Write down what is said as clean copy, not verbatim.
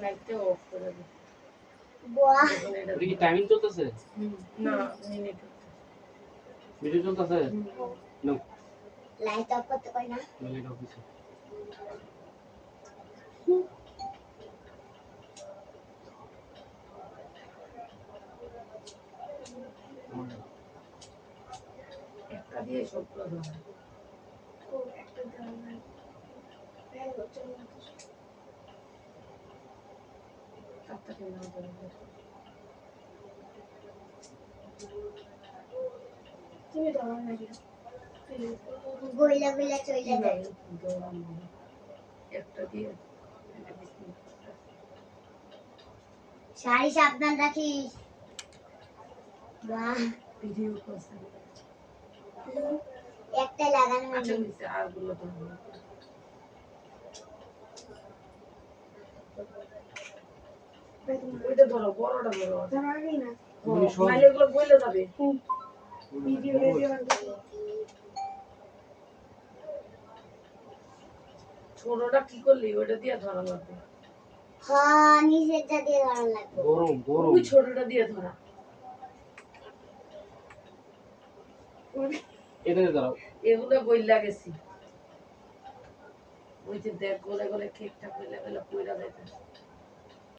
লাইটটা অফ করে দে। বাহ এটা কি টাইমিং চলতেছে? না মিনিট ভিডিও চলতেছে? নো লাইট অফ করতে পারি না লাইট অফিসে একটা দিয়ে সব করে দাও। ও একটা দাও তাড়াতাড়ি নাও দাও। তুমি দাও না গইলা গইলা চলে যায় একটা দিয়ে এটা বিসমিল্লাহ। শাড়ি সাবধান রাখিস বাহ ভিডিও করছে একটা লাগানো আচ্ছা হয়নি নিচে আর গুলো তো ওইটা ধরো বড়টা ধরো ধরাবি না নাইলে ওগুলো বইলে যাবে ভিডিও ছোটটা কি করলি ওইটা দিয়ে ধরা লাগবে হ্যাঁ নিচেরটা দিয়ে ধরা লাগবে গরম গরম ওই ছোটটা দিয়ে ধরা এটা দাঁড়াও এগুলো বইলা গেছি ওই যে দেখ গলে গলে কেকটা বইলা গেলে পইরা যাইতেছে